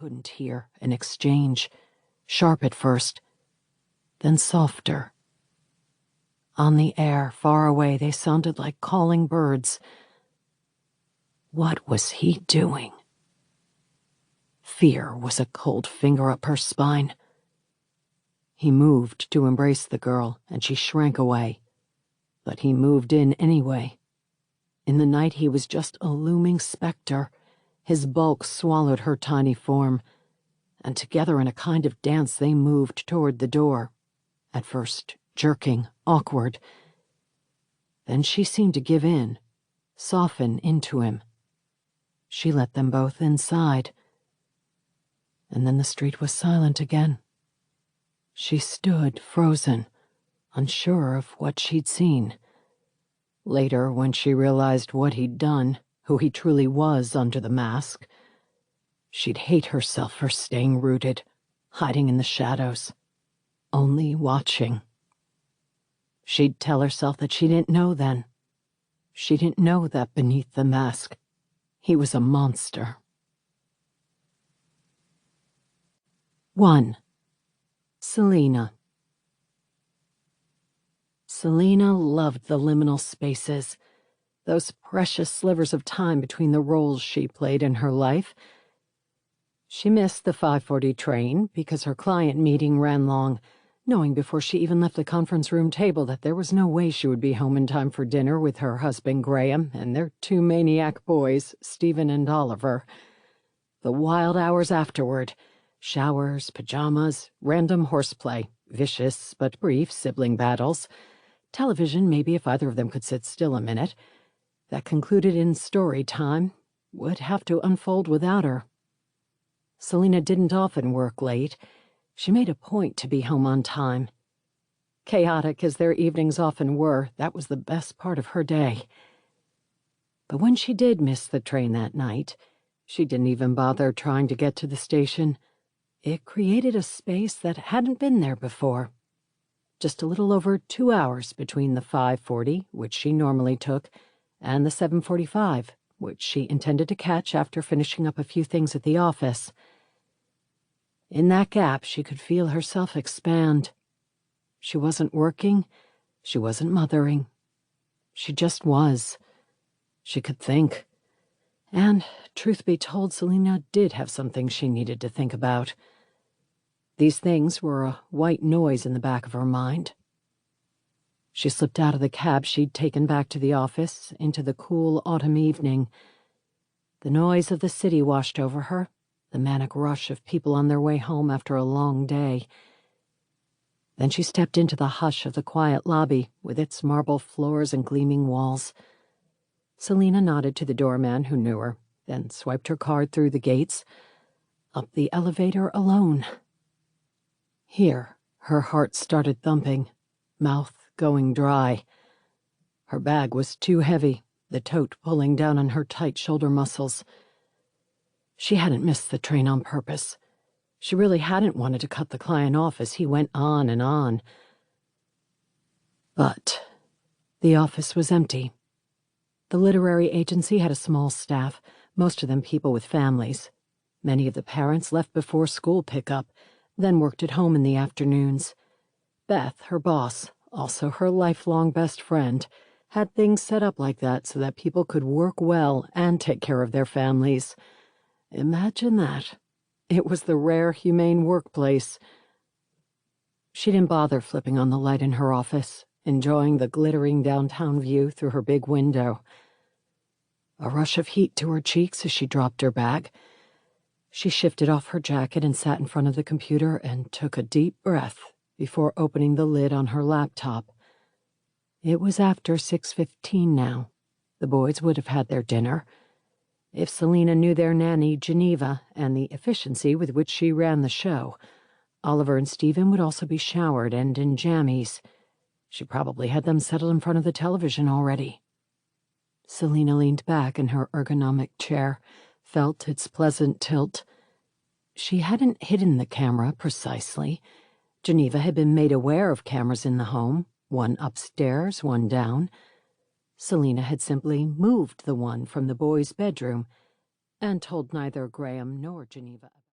couldn't hear an exchange, sharp at first, then softer. On the air, far away, they sounded like calling birds. What was he doing? Fear was a cold finger up her spine. He moved to embrace the girl, and she shrank away. But he moved in anyway. In the night he was just a looming specter. His bulk swallowed her tiny form, and together in a kind of dance they moved toward the door, at first jerking, awkward. Then she seemed to give in, soften into him. She let them both inside. And then the street was silent again. She stood frozen, unsure of what she'd seen. Later, when she realized what he'd done, who he truly was under the mask, she'd hate herself for staying rooted, hiding in the shadows, only watching. She'd tell herself that she didn't know then. She didn't know that beneath the mask, he was a monster. 1. Selena. Selena loved the liminal spaces, those precious slivers of time between the roles she played in her life. She missed the 5:40 train because her client meeting ran long, knowing before she even left the conference room table that there was no way she would be home in time for dinner with her husband Graham and their 2 maniac boys, Stephen and Oliver. The wild hours afterward, showers, pajamas, random horseplay, vicious but brief sibling battles, television maybe if either of them could sit still a minute, that concluded in story time, would have to unfold without her. Selena didn't often work late. She made a point to be home on time. Chaotic as their evenings often were, that was the best part of her day. But when she did miss the train that night, she didn't even bother trying to get to the station. It created a space that hadn't been there before. Just a little over 2 hours between the 5:40, which she normally took, and the 7:45, which she intended to catch after finishing up a few things at the office. In that gap, she could feel herself expand. She wasn't working. She wasn't mothering. She just was. She could think. And, truth be told, Selena did have some things she needed to think about. These things were a white noise in the back of her mind. She slipped out of the cab she'd taken back to the office into the cool autumn evening. The noise of the city washed over her, the manic rush of people on their way home after a long day. Then she stepped into the hush of the quiet lobby with its marble floors and gleaming walls. Selena nodded to the doorman who knew her, then swiped her card through the gates, up the elevator alone. Here, her heart started thumping, mouth going dry. Her bag was too heavy, the tote pulling down on her tight shoulder muscles. She hadn't missed the train on purpose. She really hadn't wanted to cut the client off as he went on and on. But the office was empty. The literary agency had a small staff, most of them people with families. Many of the parents left before school pickup, then worked at home in the afternoons. Beth, her boss, also her lifelong best friend, had things set up like that so that people could work well and take care of their families. Imagine that. It was the rare, humane workplace. She didn't bother flipping on the light in her office, enjoying the glittering downtown view through her big window. A rush of heat to her cheeks as she dropped her bag. She shifted off her jacket and sat in front of the computer and took a deep breath before opening the lid on her laptop. It was after 6:15 now. The boys would have had their dinner. If Selena knew their nanny, Geneva, and the efficiency with which she ran the show, Oliver and Stephen would also be showered and in jammies. She probably had them settled in front of the television already. Selena leaned back in her ergonomic chair, felt its pleasant tilt. She hadn't hidden the camera precisely. Geneva had been made aware of cameras in the home, one upstairs, one down. Selena had simply moved the one from the boys' bedroom and told neither Graham nor Geneva.